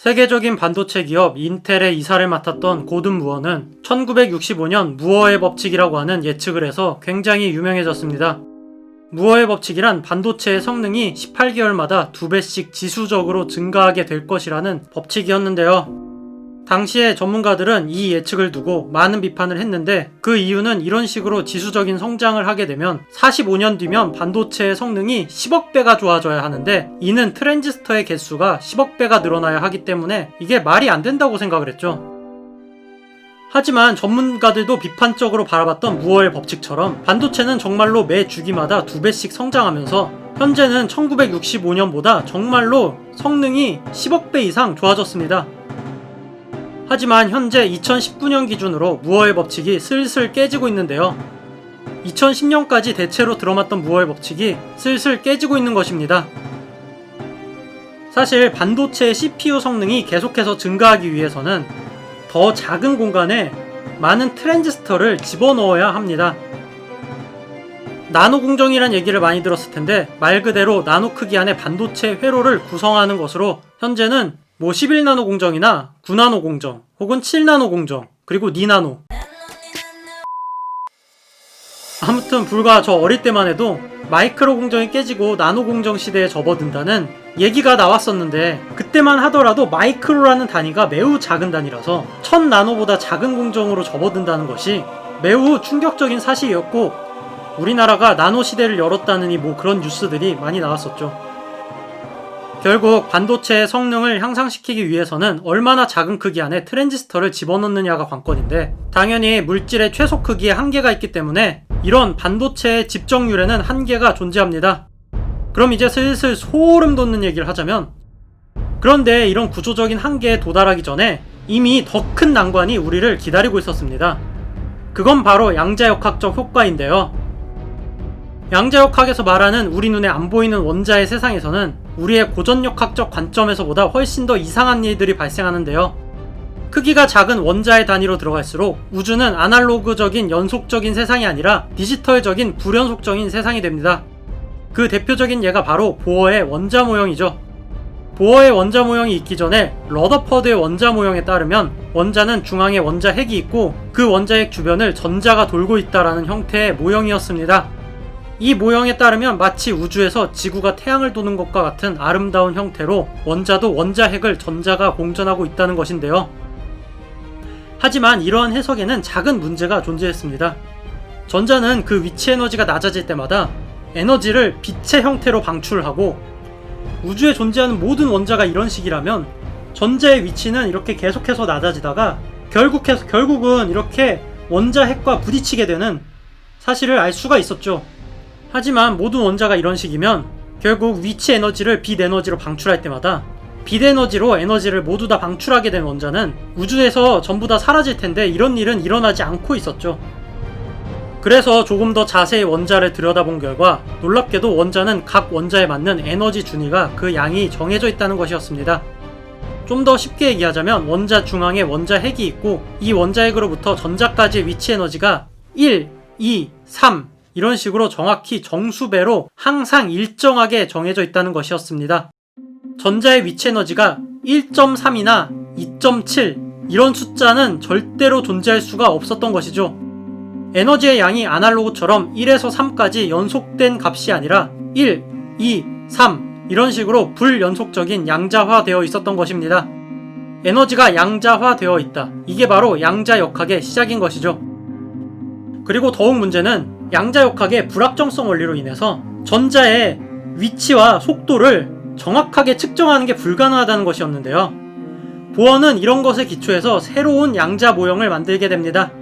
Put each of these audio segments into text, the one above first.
세계적인 반도체 기업 인텔의 이사를 맡았던 고든 무어는 1965년 무어의 법칙이라고 하는 예측을 해서 굉장히 유명해졌습니다. 무어의 법칙이란 반도체의 성능이 18개월마다 2배씩 지수적으로 증가하게 될 것이라는 법칙이었는데요. 당시에 전문가들은 이 예측을 두고 많은 비판을 했는데, 그 이유는 이런 식으로 지수적인 성장을 하게 되면 45년 뒤면 반도체의 성능이 10억 배가 좋아져야 하는데, 이는 트랜지스터의 개수가 10억 배가 늘어나야 하기 때문에 이게 말이 안 된다고 생각을 했죠. 하지만 전문가들도 비판적으로 바라봤던 무어의 법칙처럼 반도체는 정말로 매 주기마다 2배씩 성장하면서 현재는 1965년보다 정말로 성능이 10억 배 이상 좋아졌습니다. 하지만 현재 2019년 기준으로 무어의 법칙이 슬슬 깨지고 있는데요. 2010년까지 대체로 들어맞던 무어의 법칙이 슬슬 깨지고 있는 것입니다. 사실 반도체의 CPU 성능이 계속해서 증가하기 위해서는 더 작은 공간에 많은 트랜지스터를 집어넣어야 합니다. 나노 공정이란 얘기를 많이 들었을 텐데, 말 그대로 나노 크기 안에 반도체 회로를 구성하는 것으로 현재는 11나노 공정이나 9나노 공정, 혹은 7나노 공정, 그리고 니나노. 아무튼 불과 저 어릴 때만 해도 마이크로 공정이 깨지고 나노 공정 시대에 접어든다는 얘기가 나왔었는데, 그때만 하더라도 마이크로라는 단위가 매우 작은 단위라서 1000나노보다 작은 공정으로 접어든다는 것이 매우 충격적인 사실이었고, 우리나라가 나노 시대를 열었다느니 그런 뉴스들이 많이 나왔었죠. 결국 반도체의 성능을 향상시키기 위해서는 얼마나 작은 크기 안에 트랜지스터를 집어넣느냐가 관건인데, 당연히 물질의 최소 크기에 한계가 있기 때문에 이런 반도체의 집정률에는 한계가 존재합니다. 그럼 이제 슬슬 소름 돋는 얘기를 하자면, 그런데 이런 구조적인 한계에 도달하기 전에 이미 더 큰 난관이 우리를 기다리고 있었습니다. 그건 바로 양자역학적 효과인데요. 양자역학에서 말하는 우리 눈에 안 보이는 원자의 세상에서는 우리의 고전역학적 관점에서보다 훨씬 더 이상한 일들이 발생하는데요. 크기가 작은 원자의 단위로 들어갈수록 우주는 아날로그적인 연속적인 세상이 아니라 디지털적인 불연속적인 세상이 됩니다. 그 대표적인 예가 바로 보어의 원자 모형이죠. 보어의 원자 모형이 있기 전에 러더퍼드의 원자 모형에 따르면 원자는 중앙에 원자 핵이 있고 그 원자 핵 주변을 전자가 돌고 있다라는 형태의 모형이었습니다. 이 모형에 따르면 마치 우주에서 지구가 태양을 도는 것과 같은 아름다운 형태로 원자도 원자 핵을 전자가 공전하고 있다는 것인데요. 하지만 이러한 해석에는 작은 문제가 존재했습니다. 전자는 그 위치 에너지가 낮아질 때마다 에너지를 빛의 형태로 방출하고, 우주에 존재하는 모든 원자가 이런 식이라면 전자의 위치는 이렇게 계속해서 낮아지다가 결국은 이렇게 원자 핵과 부딪히게 되는 사실을 알 수가 있었죠. 하지만 모든 원자가 이런 식이면 결국 위치 에너지를 빛 에너지로 방출할 때마다 빛 에너지로 에너지를 모두 다 방출하게 된 원자는 우주에서 전부 다 사라질 텐데, 이런 일은 일어나지 않고 있었죠. 그래서 조금 더 자세히 원자를 들여다본 결과 놀랍게도 원자는 각 원자에 맞는 에너지 준위가 그 양이 정해져 있다는 것이었습니다. 좀 더 쉽게 얘기하자면 원자 중앙에 원자 핵이 있고, 이 원자 핵으로부터 전자까지의 위치 에너지가 1, 2, 3 이런 식으로 정확히 정수배로 항상 일정하게 정해져 있다는 것이었습니다. 전자의 위치 에너지가 1.3이나 2.7 이런 숫자는 절대로 존재할 수가 없었던 것이죠. 에너지의 양이 아날로그처럼 1에서 3까지 연속된 값이 아니라 1, 2, 3 이런 식으로 불연속적인 양자화되어 있었던 것입니다. 에너지가 양자화되어 있다. 이게 바로 양자역학의 시작인 것이죠. 그리고 더욱 문제는 양자역학의 불확정성 원리로 인해서 전자의 위치와 속도를 정확하게 측정하는 게 불가능하다는 것이었는데요. 보어는 이런 것에 기초해서 새로운 양자 모형을 만들게 됩니다.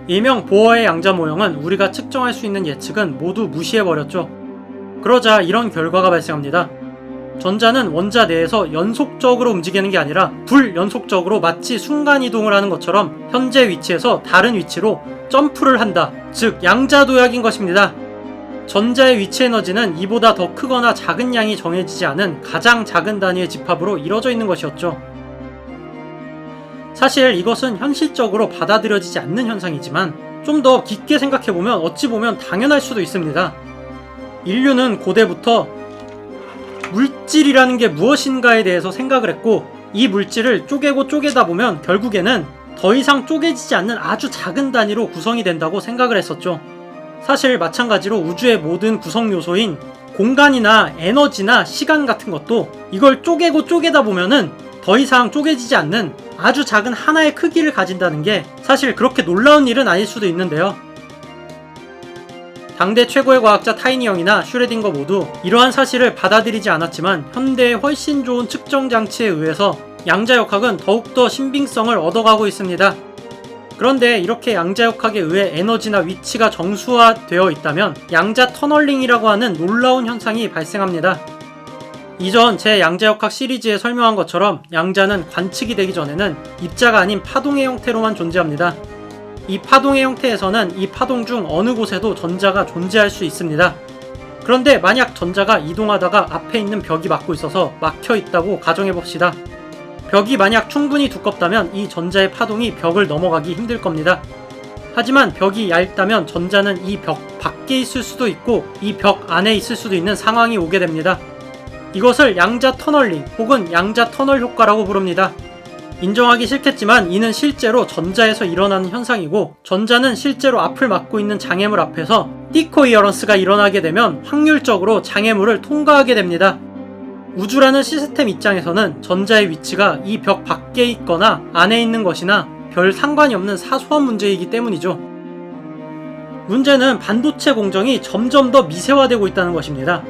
일명 보어의 양자 모형은 우리가 측정할 수 있는 예측은 모두 무시해버렸죠. 그러자 이런 결과가 발생합니다. 전자는 원자 내에서 연속적으로 움직이는 게 아니라 불연속적으로 마치 순간이동을 하는 것처럼 현재 위치에서 다른 위치로 점프를 한다. 즉 양자도약인 것입니다. 전자의 위치 에너지는 이보다 더 크거나 작은 양이 정해지지 않은 가장 작은 단위의 집합으로 이루어져 있는 것이었죠. 사실 이것은 현실적으로 받아들여지지 않는 현상이지만 좀 더 깊게 생각해보면 어찌 보면 당연할 수도 있습니다. 인류는 고대부터 물질이라는 게 무엇인가에 대해서 생각을 했고, 이 물질을 쪼개고 쪼개다 보면 결국에는 더 이상 쪼개지지 않는 아주 작은 단위로 구성이 된다고 생각을 했었죠. 사실 마찬가지로 우주의 모든 구성 요소인 공간이나 에너지나 시간 같은 것도 이걸 쪼개고 쪼개다 보면은 더 이상 쪼개지지 않는 아주 작은 하나의 크기를 가진다는 게 사실 그렇게 놀라운 일은 아닐 수도 있는데요. 당대 최고의 과학자 타이니 형이나 슈레딩거 모두 이러한 사실을 받아들이지 않았지만 현대의 훨씬 좋은 측정 장치에 의해서 양자역학은 더욱더 신빙성을 얻어가고 있습니다. 그런데 이렇게 양자역학에 의해 에너지나 위치가 정수화되어 있다면 양자 터널링이라고 하는 놀라운 현상이 발생합니다. 이전 제 양자역학 시리즈에 설명한 것처럼 양자는 관측이 되기 전에는 입자가 아닌 파동의 형태로만 존재합니다. 이 파동의 형태에서는 이 파동 중 어느 곳에도 전자가 존재할 수 있습니다. 그런데 만약 전자가 이동하다가 앞에 있는 벽이 막고 있어서 막혀 있다고 가정해봅시다. 벽이 만약 충분히 두껍다면 이 전자의 파동이 벽을 넘어가기 힘들 겁니다. 하지만 벽이 얇다면 전자는 이 벽 밖에 있을 수도 있고 이 벽 안에 있을 수도 있는 상황이 오게 됩니다. 이것을 양자 터널링 혹은 양자 터널 효과라고 부릅니다. 인정하기 싫겠지만 이는 실제로 전자에서 일어나는 현상이고, 전자는 실제로 앞을 막고 있는 장애물 앞에서 디코이어런스가 일어나게 되면 확률적으로 장애물을 통과하게 됩니다. 우주라는 시스템 입장에서는 전자의 위치가 이 벽 밖에 있거나 안에 있는 것이나 별 상관이 없는 사소한 문제이기 때문이죠. 문제는 반도체 공정이 점점 더 미세화되고 있다는 것입니다.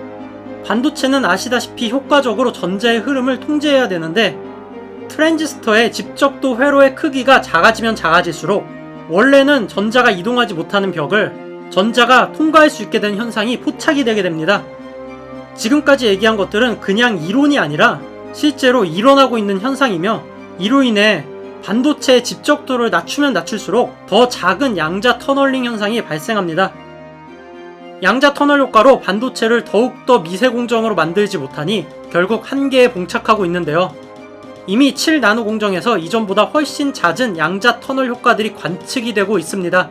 반도체는 아시다시피 효과적으로 전자의 흐름을 통제해야 되는데, 트랜지스터의 집적도 회로의 크기가 작아지면 작아질수록 원래는 전자가 이동하지 못하는 벽을 전자가 통과할 수 있게 된 현상이 포착이 되게 됩니다. 지금까지 얘기한 것들은 그냥 이론이 아니라 실제로 일어나고 있는 현상이며, 이로 인해 반도체의 집적도를 낮추면 낮출수록 더 작은 양자 터널링 현상이 발생합니다. 양자 터널 효과로 반도체를 더욱더 미세 공정으로 만들지 못하니 결국 한계에 봉착하고 있는데요. 이미 7나노 공정에서 이전보다 훨씬 잦은 양자 터널 효과들이 관측이 되고 있습니다.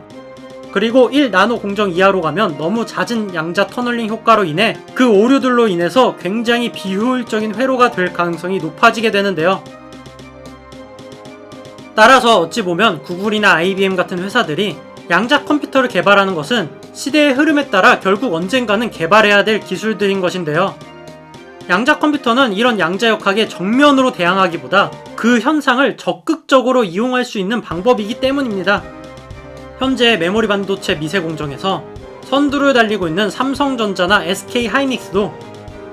그리고 1나노 공정 이하로 가면 너무 잦은 양자 터널링 효과로 인해 그 오류들로 인해서 굉장히 비효율적인 회로가 될 가능성이 높아지게 되는데요. 따라서 어찌 보면 구글이나 IBM 같은 회사들이 양자 컴퓨터를 개발하는 것은 시대의 흐름에 따라 결국 언젠가는 개발해야 될 기술들인 것인데요. 양자 컴퓨터는 이런 양자역학에 정면으로 대항하기보다 그 현상을 적극적으로 이용할 수 있는 방법이기 때문입니다. 현재 메모리 반도체 미세 공정에서 선두를 달리고 있는 삼성전자나 SK하이닉스도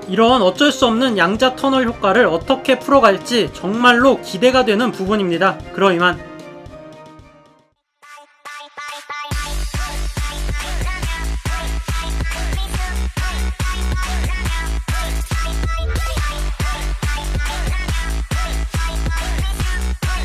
이런 어쩔 수 없는 양자 터널 효과를 어떻게 풀어갈지 정말로 기대가 되는 부분입니다. 그럼 이만